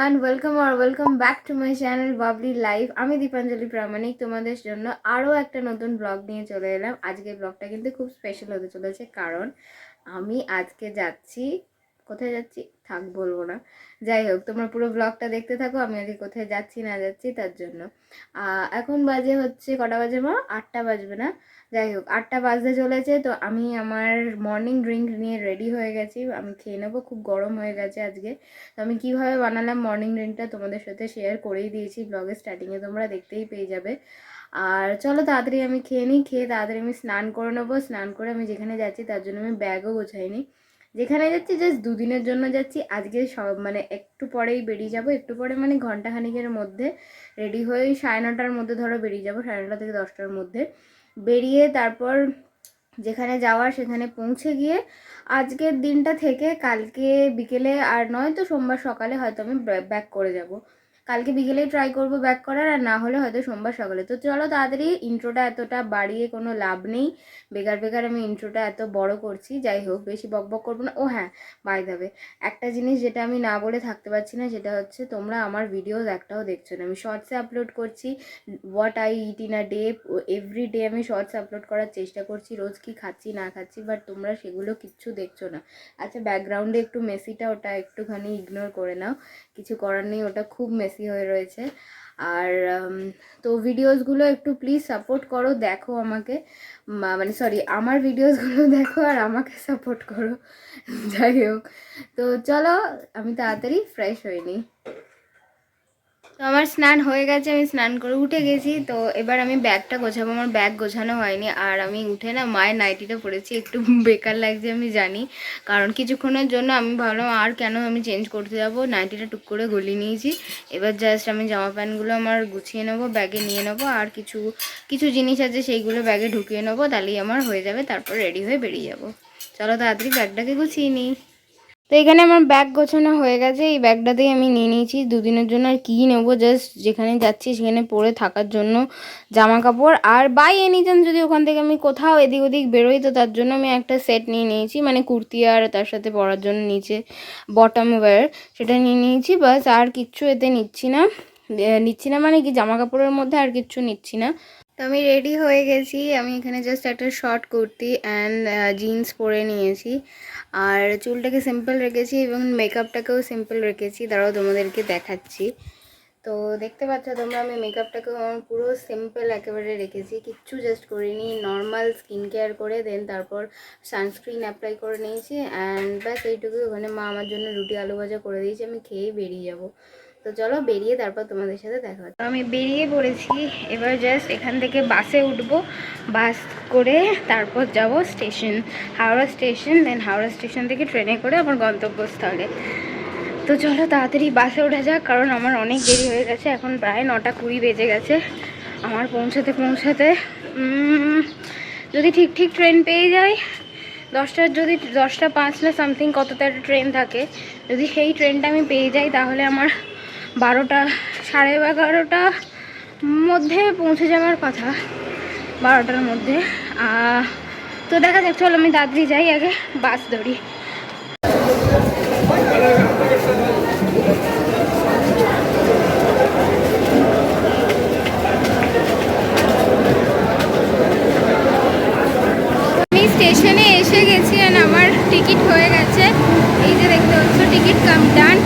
everyone, welcome back to my channel Bubbly Life. আমি দীপাঞ্জলি প্রামাণিক তোমাদের জন্য আরও একটা নতুন ব্লগ নিয়ে চলে এলাম। আজকের ব্লগটা কিন্তু খুব স্পেশাল হতে চলেছে, কারণ আমি আজকে যাচ্ছি। কোথায় যাচ্ছি থাক বলবো না, যাই হোক তোমরা পুরো ব্লগটা দেখতে থাকো। আমি আজকে কোথায় যাচ্ছি না যাচ্ছি তার জন্য। এখন বাজে হচ্ছে কটা বাজে মা? 8টা বাজবে না? যাই হোক 8টা বাজতে চলেছে। তো আমি আমার মর্নিং ড্রিঙ্ক নিয়ে রেডি হয়ে গেছি, আমি খেয়ে নেবো। খুব গরম হয়ে গেছে আজকে। তো আমি কীভাবে বানালাম মর্নিং ড্রিঙ্কটা তোমাদের সাথে শেয়ার করেই দিয়েছি ব্লগের স্টার্টিংয়ে, তোমরা দেখতেই পেয়ে যাবে। আর চলো তাড়াতাড়ি আমি খেয়ে নিই, খেয়ে তাড়াতাড়ি আমি স্নান করে নেবো। স্নান করে আমি যেখানে যাচ্ছি তার জন্য আমি ব্যাগও গোছাইনি। যেখানে যাচ্ছি জাস্ট দুদিনের জন্য যাচ্ছি। আজকে সব মানে একটু পরেই বেরিয়ে যাব, একটু পরে মানে ঘন্টাখানিকের মধ্যে রেডি হয়ে 9:30টার মধ্যে ধরো বেরিয়ে যাব, 9:30 থেকে 10টার মধ্যে বেরিয়ে তারপর যেখানে যাওয়ার সেখানে পৌঁছে গিয়ে আজকের দিনটা থেকে কালকে বিকেলে আর নয়তো সোমবার সকালে হয়তো আমি ব্যাক করে যাব। কালকে বিকেলেই ট্রাই করব ব্যাক করার, আর না হলে হয়তো সোমবার সকালে। তো চলো তাড়াতাড়ি, ইন্ট্রোটা এতটা বাড়িয়ে কোনো লাভ নেই, বেকার আমি ইন্ট্রোটা এত বড় করছি। যাই হোক বেশি বকবক করবো না। ও হ্যাঁ, বাই দ্য ওয়ে একটা জিনিস যেটা আমি না বলে থাকতে পারছি না, সেটা হচ্ছে তোমরা আমার ভিডিওস একটাও দেখছো না। আমি শর্টসে আপলোড করছি what I it in a day, every day আমি শর্টস আপলোড করার চেষ্টা করছি, রোজ কি খাচ্ছি না খাচ্ছি, বাট তোমরা সেগুলো কিচ্ছু দেখছো না। আচ্ছা ব্যাকগ্রাউন্ডে একটু মেসিটা, ওটা একটুখানি ইগনোর করে নাও, কিছু করার নেই, ওটা খুব মেসি হয়ে রয়েছে। আর তো ভিডিওসগুলো একটু প্লিজ সাপোর্ট করো, দেখো আমাকে, মানে সরি আমার ভিডিওসগুলো দেখো আর আমাকে সাপোর্ট করো। যাই হোক তো চলো আমি তাড়াতাড়ি ফ্রেশ হয়ে নিই। তো আমার স্নান হয়ে গেছে, আমি স্নান করে উঠে গেছি। তো এবার আমি ব্যাগটা গোছাবো, আমার ব্যাগ গোছানো হয়নি। আর আমি উঠে না মায়ের নাইটিটা পরেছি, একটু বেকার লাগছে আমি জানি, কারণ কিছুক্ষণের জন্য আমি ভাবলাম আর কেন আমি চেঞ্জ করতে যাবো, নাইটিটা টুক করে গলিয়ে নিয়েছি। এবার জাস্ট আমি জামা প্যান্টগুলো আমার গুছিয়ে নেবো, ব্যাগে নিয়ে নেবো, আর কিছু কিছু জিনিস আছে সেইগুলো ব্যাগে ঢুকিয়ে নেবো, তাহলেই আমার হয়ে যাবে। তারপর রেডি হয়ে বেরিয়ে যাবো। চলো তাড়াতাড়ি ব্যাগটাকে গুছিয়ে নিই। তো এখানে আমার ব্যাগ গোছানো হয়ে গেছে, এই ব্যাগটাতেই আমি নিয়ে নিয়েছি দুদিনের জন্য। আর কী নেবো, জাস্ট যেখানে যাচ্ছি সেখানে পরে থাকার জন্য জামা কাপড়। আর বাই এনি চান্স যদি ওখান থেকে আমি কোথাও এদিক ওদিক বেরোই, তো তার জন্য আমি একটা সেট নিয়ে নিয়েছি, মানে কুর্তি আর তার সাথে পরার জন্য নিচে বটম ওয়্যার, সেটা নিয়ে নিয়েছি। বাস আর কিচ্ছু এতে নিচ্ছি না মানে কি জামা কাপড়ের মধ্যে আর কিচ্ছু নিচ্ছি না। তো আমি রেডি হয়ে গেছি, আমি এখানে জাস্ট একটা শর্ট কুর্তি অ্যান্ড জিন্স পরে নিয়েছি, আর চুলটাকে সিম্পল রেখেছি এবং মেকআপটাকেও সিম্পল রেখেছি। দাঁড়াও তোমাদেরকে দেখাচ্ছি। তো দেখতে পাচ্ছ তোমরা, আমি মেকআপটাকেও আমার পুরো সিম্পল একেবারে রেখেছি, কিচ্ছু জাস্ট করিনি, নর্মাল স্কিন কেয়ার করে দেন তারপর সানস্ক্রিন অ্যাপ্লাই করে নিয়েছি অ্যান্ড ব্যাস এইটুকুই। ওখানে মা আমার জন্য রুটি আলু ভাজা করে দিয়েছি, আমি খেয়েই বেরিয়ে যাবো। তো চলো বেরিয়ে তারপর তোমাদের সাথে দেখা হচ্ছে। আমি বেরিয়ে পড়েছি, এবার জাস্ট এখান থেকে বাসে উঠবো, বাস করে তারপর যাব স্টেশন, হাওড়া স্টেশন, দেন হাওড়া স্টেশন থেকে ট্রেনে করে আমার গন্তব্যস্থলে। তো চলো তাড়াতাড়ি বাসে ওঠা যাক, কারণ আমার অনেক দেরি হয়ে গেছে, এখন প্রায় 9:20 বেজে গেছে আমার পৌঁছাতে যদি ঠিক ট্রেন পেয়ে যাই 10টার, যদি 10:05 না সামথিং কতটা একটা ট্রেন থাকে, যদি সেই ট্রেনটা আমি পেয়ে যাই তাহলে আমার 12টা 11:30টার মধ্যে পৌঁছে যাওয়ার কথা, 12টার মধ্যে। তো দেখা যাক, চলো আমি তাড়াতাড়ি যাই, আগে বাস ধরি। আমি স্টেশনে এসে গেছি আর আমার টিকিট হয়ে গেছে, এই যে দেখতে পাচ্ছ টিকিট কাম ডান।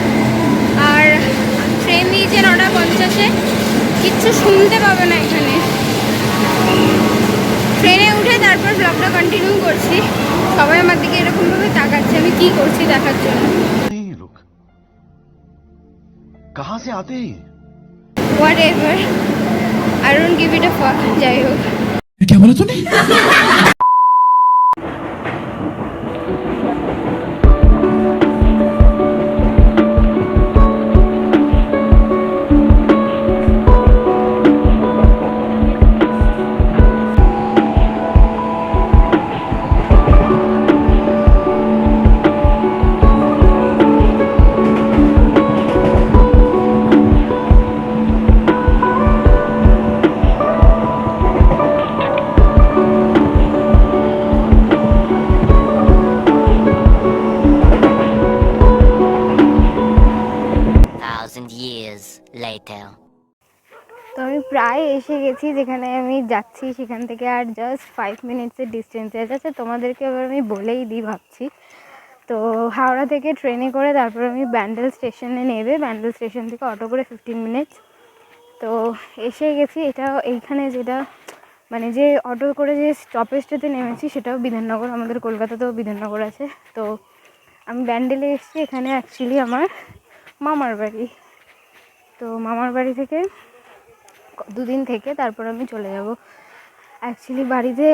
আর ট্রেন দিয়েছে 9:50-এ, কিচ্ছু শুনতে পাবে না এখানে। ট্রেনে উঠে তারপর ব্লগটা কন্টিনিউ করছি। সবাই আমার দিকে এরকমভাবে তাকাচ্ছে আমি কি করছি দেখার জন্য। कहां से आते हैं? Whatever, I don't give it a fuck. যাই হোক, क्या बोला तूने? প্রায় এসে গেছি, যেখানে আমি যাচ্ছি সেখান থেকে আর জাস্ট 5 মিনিটসের ডিস্টেন্সে আছে। আচ্ছা তোমাদেরকে এবার আমি বলেই দিই ভাবছি। তো হাওড়া থেকে ট্রেনে করে তারপর আমি ব্যান্ডেল স্টেশনে নেবে, ব্যান্ডেল স্টেশন থেকে অটো করে 15 মিনিটস। তো এসে গেছি। এটা এইখানে যেটা মানে যে অটো করে যে স্টপেজটাতে নেমেছি সেটাও বিধাননগর, আমাদের কলকাতাতেও বিধাননগর আছে। তো আমি ব্যান্ডেলে এসেছি, এখানে অ্যাকচুয়ালি আমার মামার বাড়ি। তো মামার বাড়ি থেকে 2 দিন থেকে তারপর আমি চলে যাব। অ্যাকচুয়ালি বাড়িতে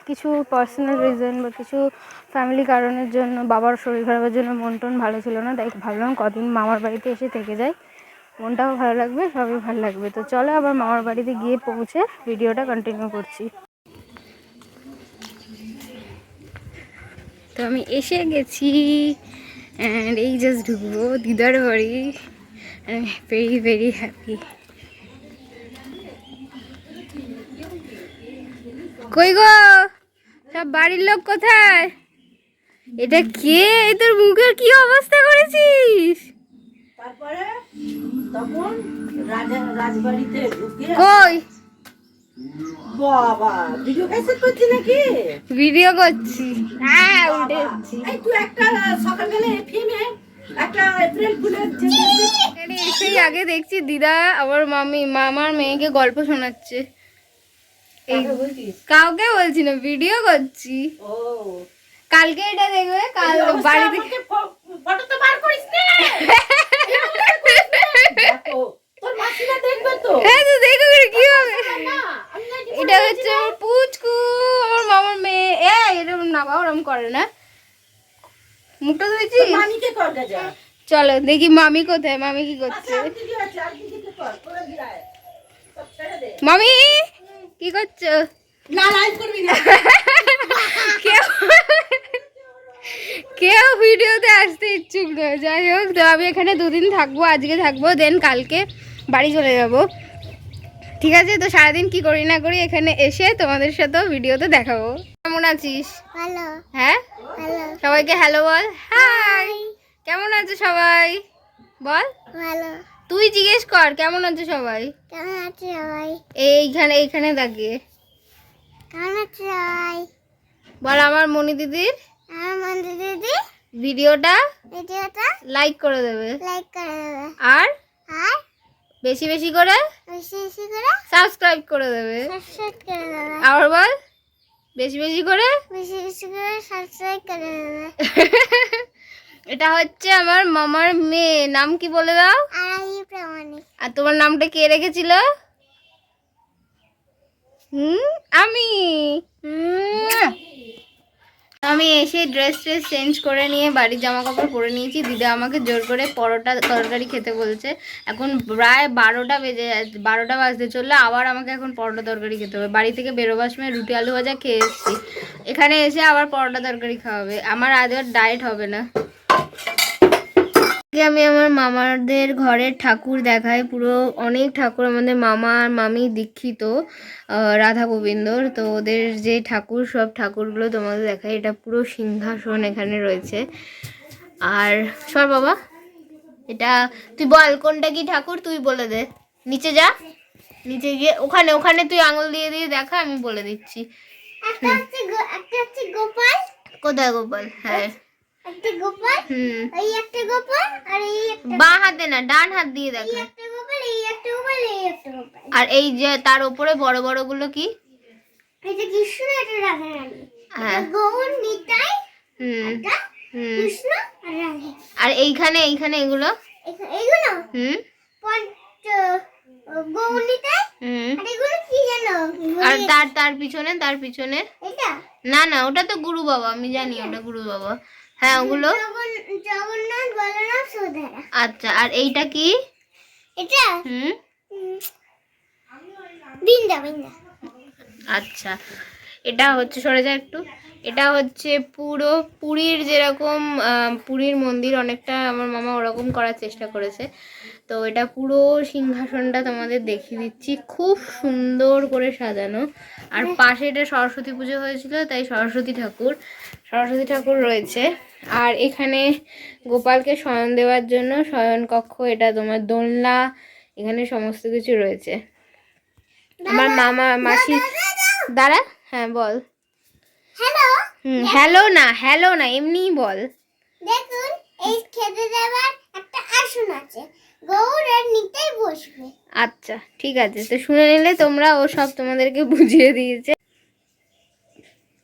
কিছু পার্সোনাল রিজন বা কিছু ফ্যামিলি কারণের জন্য, বাবার শরীর খারাপের জন্য মন টন ভালো ছিল না, তাই ভাবলাম কদিন মামার বাড়িতে এসে থেকে যাই, মনটাও ভালো লাগবে, সবই ভালো লাগবে। তো চলো আবার মামার বাড়িতে গিয়ে পৌঁছে ভিডিওটা কন্টিনিউ করছি। তো আমি এসে গেছি অ্যান্ড এই জাস্ট ঢুকবো দিদার বাড়ি। Very very happy. কই গো সব বাড়ির লোক কোথায়? এটা কে? এই তোর মুখের কি অবস্থা করেছিস? তারপরে তখন রাজবাড়িতে ঢুকে কই বাবা ভিডিও ক্যাসেট করছি নাকি? ভিডিও করছি। হ্যাঁ উঠেছি। এই তুই একটা সকালবেলা এফএমে একটা এপ্রিল ফুলের এখানে এসেই আগে দেখছি দিদা আমার মামার মেয়েকে গল্প শোনাচ্ছে। এই কাউকে বলছি না, ভিডিও করছি। ও কালকে এটা দেখবে, কাল বাড়িতে ফটো তো বার করিস না। দেখো তোর মাসিরা দেখবে তো। হ্যাঁ তো দেখো কি হবে। না আমি না এটা হচ্ছে আমার পুচকু, আমার মামার মেয়ে। এরকম না বাবা, ওরকম করে না। মুখটা ধুয়েছিস? মামিকে কর যা। চলো দেখি মামি কোথায়, মামি কি করছে। আর দিদি আছে, আর দিদিকে কর করে যায় সব ছেড়ে দে। মামি কি করছো? না লাইভ করবি না। কেউ কেউ ভিডিওতে আসতে ইচ্ছুক নয়। যাই হোক, তো আমি এখানে 2 দিন থাকবো, আজকে থাকবো, দেন কালকে বাড়ি চলে যাব। ঠিক আছে, তো সারাদিন কি করি না করি এখানে এসে তোমাদের সাথেও ভিডিওতে দেখাবো। কেমন আছিস? হ্যালো হ্যাঁ, হ্যালো সবাইকে হ্যালো বল। হাই, কেমন আছে সবাই বল। ভালো। তুই জিজ্ঞেস কর কেমন আছে সবাই। কেমন আছে সবাই? এইখানে এইখানে তাকিয়ে কেমন আছে সবাই? বল আমার মনি দিদির আমার মন্দির দিদি ভিডিওটা ভিডিওটা লাইক করে দেবে, লাইক করে দেবে আর আর বেশি বেশি করে বেশি বেশি করে সাবস্ক্রাইব করে দেবে। সাবস্ক্রাইব করে দেবে। আবার বল বেশি বেশি করে। বেশি বেশি করে সাবস্ক্রাইব করে দেবে। এটা হচ্ছে আমার মামার মেয়ে, নাম কি বলে দাও। আড়াই প্রামাণিক। আর তোমার নামটা কে রেখেছিল? আমি। আমি এসে ড্রেস চেঞ্জ করে নিয়ে বাড়ির জামা কাপড় পরে নিয়েছি। দিদা আমাকে জোর করে পরোটা তরকারি খেতে বলছে। এখন প্রায় 12টা বেজে যাচ্ছে, 12টা বাজতে চললে আবার আমাকে এখন পরোটা তরকারি খেতে হবে। বাড়ি থেকে বেরোবার সময় রুটি আলু ভাজা খেয়ে এসেছি, এখানে এসে আবার পরোটা তরকারি খাওয়াবে। আমার আজ আর ডায়েট হবে না। আমি আমার মামাদের ঘরের ঠাকুর দেখাই, পুরো অনেক ঠাকুর। আমাদের মামা আর মামি দীক্ষিত রাধা গোবিন্দর, তো ওদের যে ঠাকুর সব ঠাকুরগুলো তোমাদের দেখাই। এটা পুরো সিংহাসন এখানে রয়েছে। আর সর বাবা, এটা তুই বল কোনটা কি ঠাকুর, তুই বলে দে। নিচে যা, নিচে গিয়ে ওখানে ওখানে তুই আঙুল দিয়ে দিয়ে দেখা, আমি বলে দিচ্ছি। একটা হচ্ছে গোপাল। কোথায় গোপাল? হ্যাঁ একটা গোপাল, এই একটা গোপাল, আর এই একটা বাঁ হাতে না ডান হাত দিয়ে দেখা। একটা গোপাল, এই একটা গোপাল, এই একটা গোপাল। আর এই যে তার উপরে বড় বড় গুলো কি? এটা কৃষ্ণ, এটা রাধা রানী। হ্যাঁ গৌর নিতাই, এটা হুম। কৃষ্ণ আর রাধা। আর এইখানে এইখানে এগুলো এইগুলো হুম গৌর নিতাই। হুম। আর এগুলো কি জানো? আর তার পিছনে এটা না না, ওটা তো গুরু বাবা, আমি জানি ওটা গুরু বাবা। হ্যাঁ ওগুলো জগন্নাথ, বলরাম, সুভদ্রা। আচ্ছা, আর এইটা কি? এটা হুম বৃন্দা বৃন্দা। আচ্ছা, এটা হচ্ছে সরে যা একটু। এটা হচ্ছে পুরো পুরীর যেরকম পুরীর মন্দির অনেকটা আমার মামা ওরকম করার চেষ্টা করেছে। তো এটা পুরো সিংহাসনটা তোমাদের দেখিয়ে দিচ্ছি, খুব সুন্দর করে সাজানো। আর পাশে এটা সরস্বতী পুজো হয়েছিল, তাই সরস্বতী ঠাকুর রয়েছে। আর এখানে গোপালকে শয়ন দেওয়ার জন্য শয়ন কক্ষ, এটা তোমার দোলনা, এখানে সমস্ত কিছু রয়েছে। আমার মামা মাসি দাঁড়া, হ্যাঁ বল। হ্যালো, হ্যালো না এমনিই বল। দেখুন এই খেতে দেওয়ার একটা আসন আছে, গৌড় নিতেই বসবে। আচ্ছা ঠিক আছে, তো শুনে নিলে তোমরা, ও সব তোমাদেরকে বুঝিয়ে দিয়েছে।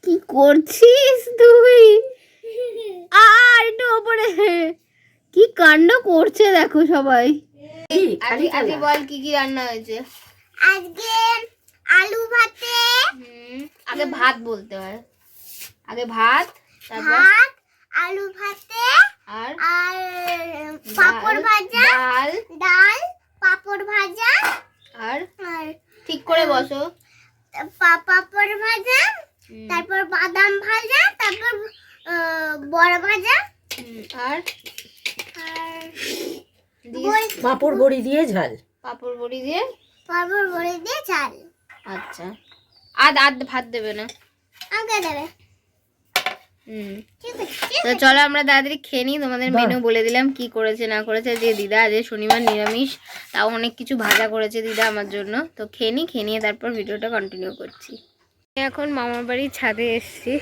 কি করছিস তুই? আর একটু ওপরে, কি কাণ্ড করছে দেখো সবাই। আজকে বল কি কি রান্না হয়েছে। আজকে আলু ভাতে, আগে ভাত বলতে হয়, আগে ভাত, তারপর ভাত, আলু ভাতে আর আর পাপড় ভাজা, ডাল ডাল, পাপড় ভাজা আর আর ঠিক করে বসো। পাপড় ভাজা, তারপর বাদাম ভাজা, তারপর বড়া ভাজা আর আর পাঁপড় বড়ি দিয়ে ঝাল। পাপড় বড়ি দিয়ে, পাপড় বড়ি দিয়ে ঝাল। আচ্ছা আদ ভাত দেবে না। আগে দেবে, হুম, ঠিক আছে। তো চলো আমরা তাড়াতাড়ি খেয়ে নিই। তোমাদের মেনু বলে দিলাম কি করেছে না করেছে। যে দিদা আজ শনিবার নিরামিষ, তাও অনেক কিছু ভাজা করেছে দিদা আমার জন্য। তো খেয়ে নিয়ে তারপর ভিডিওটা কন্টিনিউ করছি। এখন মামার বাড়ির ছাদে এসেছি।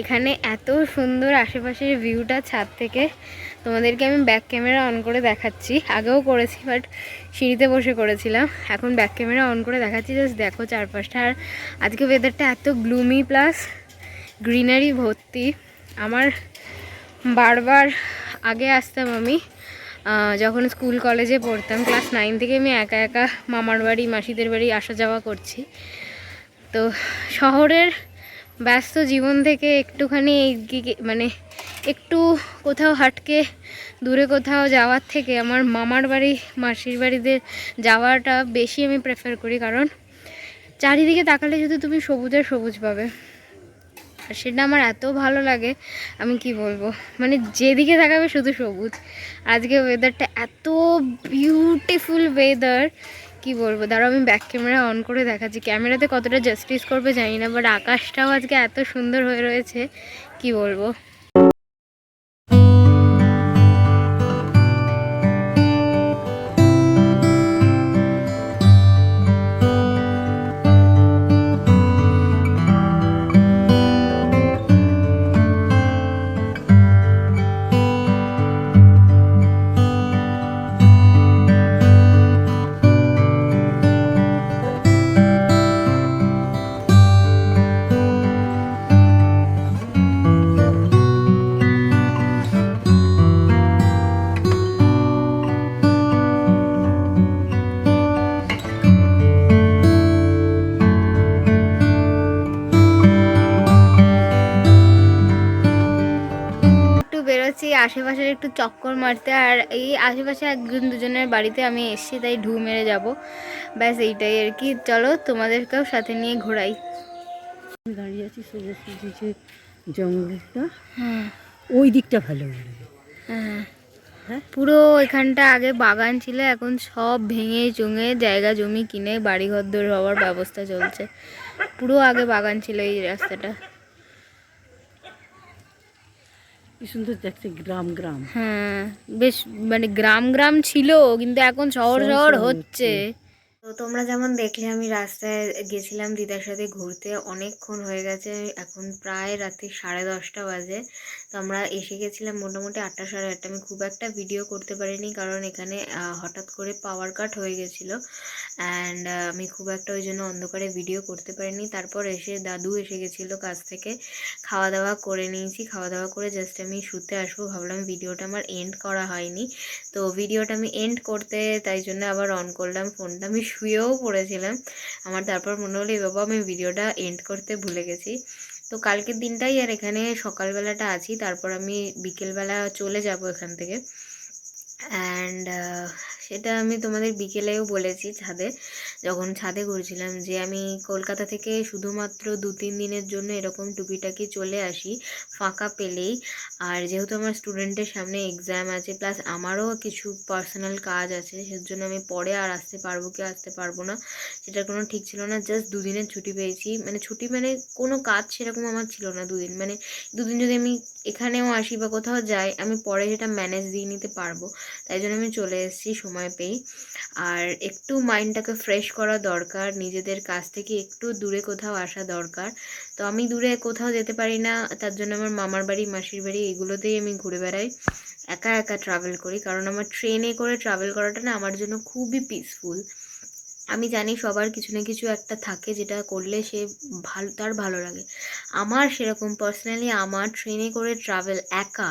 এখানে এত সুন্দর আশেপাশের ভিউটা ছাদ থেকে, তোমাদেরকে আমি ব্যাক ক্যামেরা অন করে দেখাচ্ছি। আগেও করেছি বাট সিঁড়িতে বসে করেছিলাম, এখন ব্যাক ক্যামেরা অন করে দেখাচ্ছি। জাস্ট দেখো চারপাশটা। আর আজকে ওয়েদারটা এত গ্লুমি প্লাস গ্রিনারি ভর্তি। আমার বারবার আগে আসতাম আমি যখন স্কুল কলেজে পড়তাম, ক্লাস 9 থেকে আমি একা একা মামার বাড়ি মাসিদের বাড়ি আসা যাওয়া করছি। তো শহরের ব্যস্ত জীবন থেকে একটুখানি মানে একটু কোথাও হাটকে দূরে কোথাও যাওয়ার থেকে আমার মামার বাড়ি মাসির বাড়িতে যাওয়াটা বেশি আমি প্রেফার করি। কারণ চারিদিকে তাকালে শুধু তুমি সবুজের সবুজ পাবে, আর সেটা আমার এত ভালো লাগে আমি কি বলবো। মানে যেদিকে তাকাবে শুধু সবুজ। আজকে ওয়েদারটা এত বিউটিফুল ওয়েদার, কি বলবো। দাঁড়াও আমি ব্যাক ক্যামেরা অন করে দেখাচ্ছি। ক্যামেরাতে কতটা জাস্টিস করবে জানি না, বাট আকাশটাও আজকে এত সুন্দর হয়ে রয়েছে, কি বলবো। বেরোচ্ছি আশেপাশের একটু চক্কর মারতে। আর এই আশেপাশে একজন দুজনের বাড়িতে আমি এসেছি, তাই ঢু মেরে যাব, ব্যাস এইটাই আর কি। চলো তোমাদেরকেও সাথে নিয়ে ঘোরাই। দাঁড়িয়ে আছি সোজাসুজি যে জঙ্গলটা, হ্যাঁ ওই দিকটা ভালো লাগে। হ্যাঁ পুরো এখানটা আগে বাগান ছিল, এখন সব ভেঙে চুঙে জায়গা জমি কিনে বাড়িঘর দৌড় হওয়ার ব্যবস্থা চলছে। পুরো আগে বাগান ছিল এই রাস্তাটা। কি সুন্দর দেখতে, গ্রাম গ্রাম। হ্যাঁ বেশ, মানে গ্রাম গ্রাম ছিল, কিন্তু এখন শহর শহর হচ্ছে। তো তোমরা যেমন দেখলে আমি রাস্তায় গেছিলাম দিদার সাথে ঘুরতে, অনেকক্ষণ হয়ে গেছে, এখন প্রায় রাত্রি 10:30 বাজে। তো আমরা এসে গেছিলাম মোটামুটি 8টা 8:30। আমি খুব একটা ভিডিও করতে পারিনি, কারণ এখানে হঠাৎ করে পাওয়ার কাট হয়ে গেছিলো, অ্যান্ড আমি খুব একটা ওই জন্য অন্ধকারে ভিডিও করতে পারিনি। তারপর এসে দাদু এসে গেছিলো কাজ থেকে, খাওয়া দাওয়া করে নিয়েছি। খাওয়া দাওয়া করে জাস্ট আমি শুতে আসবো ভাবলাম, ভিডিওটা আমার এন্ড করা হয়নি। তো ভিডিওটা আমি এন্ড করতে তাই জন্য আবার অন করলাম ফোনটা। আমি শুয়েও পড়েছিলাম, আমার তারপর মনে হলো বাবা আমি ভিডিওটা এন্ড করতে ভুলে গেছি। তো কালকের দিনটাই আর এখানে সকালবেলাটা আছি, তারপর আমি বিকেলবেলা চলে যাব এখান থেকে। অ্যান্ড সেটা আমি তোমাদের বিকেলেও বলেছি ছাদে, যখন ছাদে ঘুরছিলাম, যে আমি কলকাতা থেকে শুধুমাত্র 2-3 দিনের জন্য এরকম টুকিটাকি চলে আসি ফাঁকা পেলেই। আর যেহেতু আমার স্টুডেন্টের সামনে এক্সাম আছে, প্লাস আমারও কিছু পার্সোনাল কাজ আছে, সেজন্য আমি পরে আর আসতে পারবো কি আসতে পারবো না সেটার কোনো ঠিক ছিল না। জাস্ট 2 দিনের ছুটি পেয়েছি, মানে ছুটি মানে কোনো কাজ সেরকম আমার ছিল না 2 দিন। মানে 2 দিন যদি আমি এখানেও আসি বা কোথাও যাই, আমি পরে সেটা ম্যানেজ দিয়ে নিতে পারবো, তাই জন্য আমি চলে এসেছি সময় সময় পেই। আর একটু মাইন্ডটাকে ফ্রেশ করা দরকার, নিজেদের কাছ থেকে একটু দূরে কোথাও আসা দরকার। তো আমি দূরে কোথাও যেতে পারি না, তার জন্য আমার মামার বাড়ি, মাসির বাড়ি এগুলোতেই আমি ঘুরে বেড়াই, একা একা ট্রাভেল করি। কারণ আমার ট্রেনে করে ট্রাভেল করাটা না আমার জন্য খুবই পিসফুল। আমি জানি সবার কিছু না কিছু একটা থাকে যেটা করলে সে তার ভালো লাগে। আমার সেরকম পার্সোনালি আমার ট্রেনে করে ট্রাভেল, একা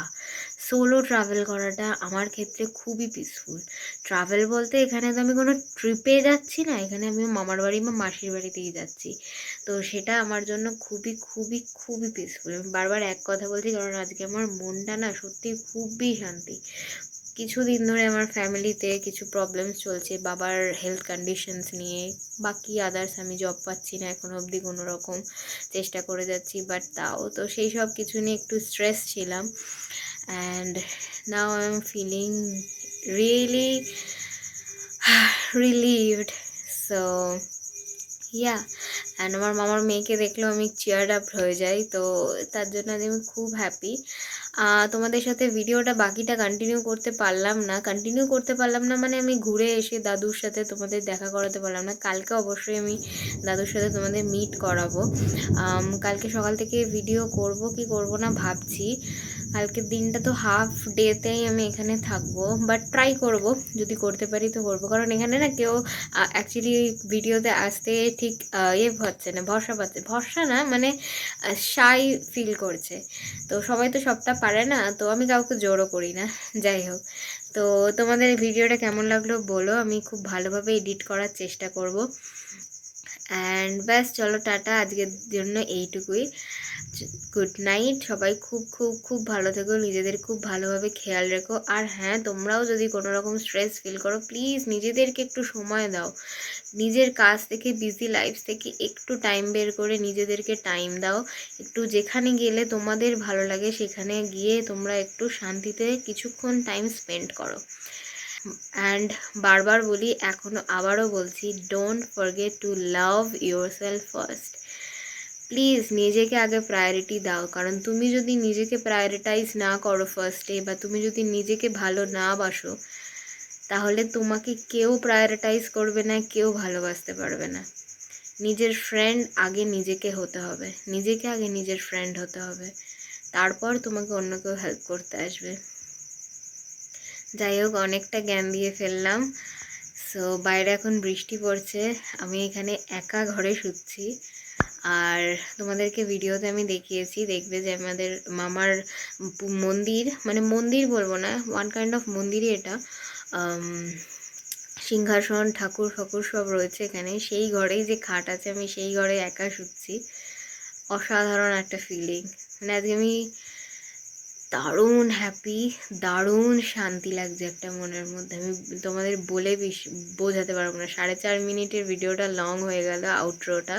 সোলো ট্রাভেল করাটা আমার ক্ষেত্রে খুবই পিসফুল। ট্রাভেল বলতে এখানে তো আমি কোনো ট্রিপে যাচ্ছি না, এখানে আমি মামার বাড়ি বা মাসির বাড়িতেই যাচ্ছি। তো সেটা আমার জন্য খুবই খুবই খুবই পিসফুল। আমি বারবার এক কথা বলছি কারণ আজকে আমার মনটা না সত্যি খুবই শান্তি। কিছুদিন ধরে আমার ফ্যামিলিতে কিছু প্রবলেমস চলছে বাবার হেলথ কন্ডিশনস নিয়ে, বাকি আদার্স আমি জব পাচ্ছি না এখনো অবধি, কোনো রকম চেষ্টা করে যাচ্ছি, বাট তাও তো সেই সব কিছু নিয়ে একটু স্ট্রেস ছিলাম। And now I am feeling really relieved. So yeah, and আমার মামার মেয়েকে দেখলেও আমি চিয়ার্ড আপ হয়ে যাই, তো তার জন্য আমি খুব হ্যাপি। তোমাদের সাথে ভিডিওটা বাকিটা কন্টিনিউ করতে পারলাম না মানে আমি ঘুরে এসে দাদুর সাথে তোমাদের দেখা করাতে পারলাম না। কালকে অবশ্যই আমি দাদুর সাথে তোমাদের মিট করাবো। কালকে সকাল থেকে ভিডিও করব কি করব না ভাবছি। কালকের দিনটা তো হাফ ডেতেই আমি এখানে থাকবো, বাট ট্রাই করব, যদি করতে পারি তো করবো। কারণ এখানে না কেউ অ্যাকচুয়ালি ভিডিওতে আসতে ঠিক হচ্ছে না, ভরসা না মানে শাই ফিল করছে। তো সবাই তো সবটা পারে না, তো আমি কাউকে জোরও করি না। যাই হোক, তো তোমাদের ভিডিওটা কেমন লাগলো বলো, আমি খুব ভালোভাবে এডিট করার চেষ্টা করব। অ্যান্ড ব্যাস চলো টাটা, আজকের জন্য এইটুকুই। গুড নাইট, সবাই খুব খুব খুব ভালো থেকো, নিজেদের খুব ভালোভাবে খেয়াল রেখো। আর হ্যাঁ, তোমরাও যদি কোনো রকম স্ট্রেস ফিল করো প্লিজ নিজেদেরকে একটু সময় দাও, নিজের কাজ থেকে বিজি লাইফ থেকে একটু টাইম বের করে নিজেদেরকে টাইম দাও। একটু যেখানে গেলে তোমাদের ভালো লাগে সেখানে গিয়ে তোমরা একটু শান্তিতে কিছুক্ষণ টাইম স্পেন্ড করো। অ্যান্ড বারবার বলি, আবারও বলছি, don't forget to love yourself first. Please নিজেকে আগে প্রায়োরিটি দাও, কারণ তুমি যদি নিজেকে প্রায়োরিটাইজ না করো ফার্স্টে, বা তুমি যদি নিজেকে ভালো না বাসো, তাহলে তোমাকে কেউ প্রায়োরিটাইজ করবে না, কেউ ভালোবাসতে পারবে না। নিজের ফ্রেন্ড আগে নিজেকে হতে হবে, নিজেকে আগে নিজের ফ্রেন্ড হতে হবে, তারপর তোমাকে অন্য কেউ হেল্প করতে আসবে। যাই হোক, অনেকটা জ্ঞান দিয়ে ফেললাম। সো বাইরে এখন বৃষ্টি পড়ছে, আমি এখানে একা ঘরে শুচ্ছি। আর তোমাদেরকে ভিডিওতে আমি দেখিয়েছি, দেখবে যে আমাদের মামার মন্দির, মানে মন্দির বলবো না, ওয়ান কাইন্ড অফ মন্দিরই এটা, সিংহাসন ঠাকুর ফাকুর সব রয়েছে এখানে। সেই ঘরেই যে খাট আছে, আমি সেই ঘরে একা শুচ্ছি। অসাধারণ একটা ফিলিং, মানে আজকে আমি দারুণ হ্যাপি, দারুণ শান্তি লাগছে একটা মনের মধ্যে। আমি তোমাদের বলে বোঝাতে পারবো না। 4.5 মিনিটের ভিডিওটা লং হয়ে গেল আউটরোটা,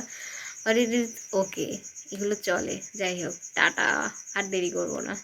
বাট ইট ইজ ওকে, এগুলো চলে। যাই হোক টাটা, আর দেরি করবো না।